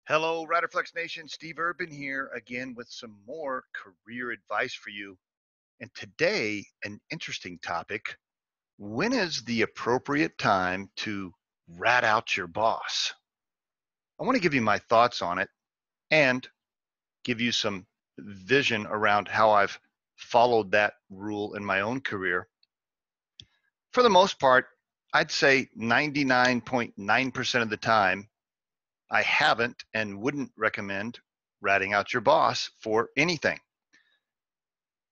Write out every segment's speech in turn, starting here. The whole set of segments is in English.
Hello, Riderflex Nation. Steve Urban here again with some more career advice for you. And today, an interesting topic. When is the appropriate time to rat out your boss? I want to give you my thoughts on it and give you some vision around how I've followed that rule in my own career. For the most part, I'd say 99.9% of the time, I haven't and wouldn't recommend ratting out your boss for anything.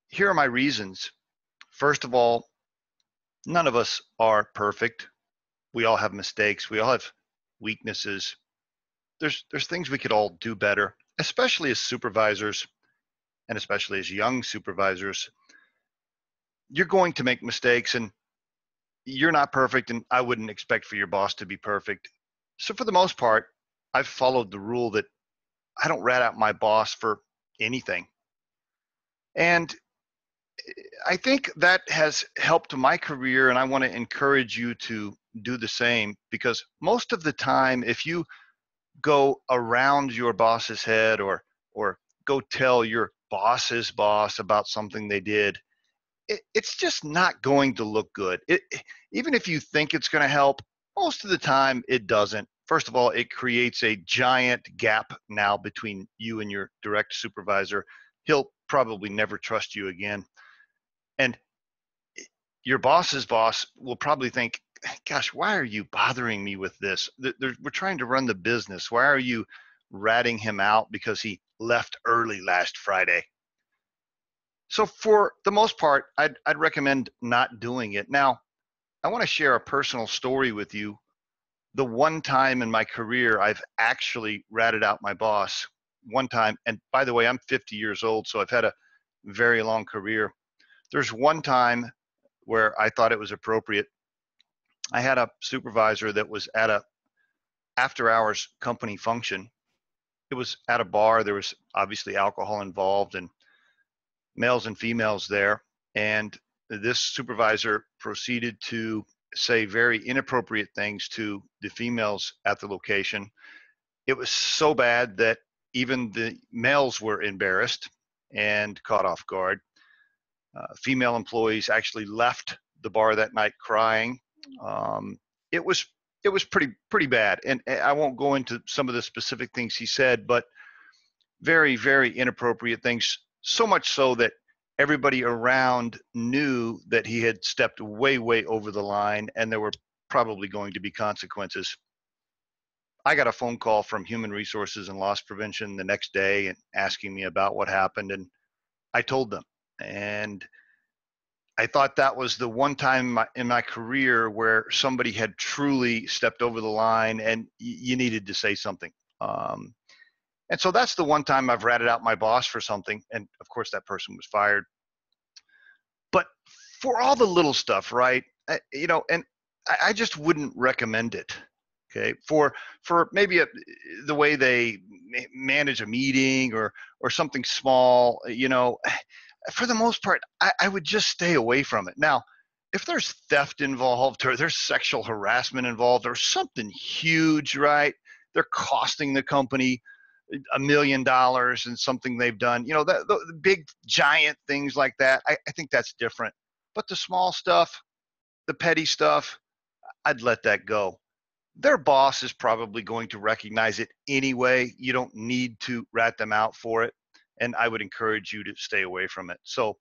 Here are my reasons. First of all, none of us are perfect. We all have mistakes. We all have weaknesses. There's things we could all do better, especially as supervisors and especially as young supervisors. You're going to make mistakes and you're not perfect, and I wouldn't expect for your boss to be perfect. So for the most part, I've followed the rule that I don't rat out my boss for anything. And I think that has helped my career, and I want to encourage you to do the same, because most of the time, if you go around your boss's head or go tell your boss's boss about something they did, it's just not going to look good. Even if you think it's going to help, most of the time it doesn't. First of all, it creates a giant gap now between you and your direct supervisor. He'll probably never trust you again. And your boss's boss will probably think, gosh, why are you bothering me with this? We're trying to run the business. Why are you ratting him out because he left early last Friday? So for the most part, I'd recommend not doing it. Now, I want to share a personal story with you. The one time in my career I've actually ratted out my boss, one time, and by the way, I'm 50 years old, so I've had a very long career. There's one time where I thought it was appropriate. I had a supervisor that was at a after hours company function. It was at a bar. There was obviously alcohol involved and males and females there. And this supervisor proceeded to say very inappropriate things to the females at the location. It was so bad that even the males were embarrassed and caught off guard. Female employees actually left the bar that night crying. It was pretty bad, and I won't go into some of the specific things he said, but very inappropriate things. So much so that everybody around knew that he had stepped way over the line, and there were probably going to be consequences. I got a phone call from Human Resources and Loss Prevention the next day and asking me about what happened, and I told them. And I thought that was the one time in my career where somebody had truly stepped over the line and you needed to say something. And so that's the one time I've ratted out my boss for something. And of course, that person was fired. But for all the little stuff, right? And I just wouldn't recommend it. Okay, for maybe the way they manage a meeting or something small, for the most part, I would just stay away from it. Now, if there's theft involved or there's sexual harassment involved or something huge, right? They're costing the company $1 million and something they've done, the big giant things like that, I think that's different. But the small stuff, the petty stuff, I'd let that go. Their boss is probably going to recognize it anyway. You don't need to rat them out for it. And I would encourage you to stay away from it. So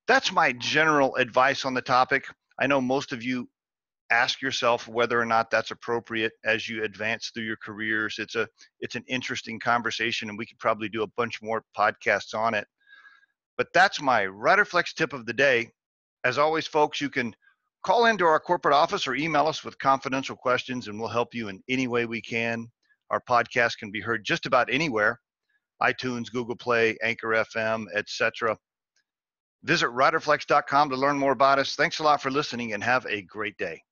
that's my general advice on the topic. I know most of you ask yourself whether or not that's appropriate as you advance through your careers. It's an interesting conversation, and we could probably do a bunch more podcasts on it. But that's my Riderflex tip of the day. As always, folks, you can call into our corporate office or email us with confidential questions, and we'll help you in any way we can. Our podcast can be heard just about anywhere: iTunes, Google Play, Anchor FM, etc. Visit riderflex.com to learn more about us. Thanks a lot for listening, and have a great day.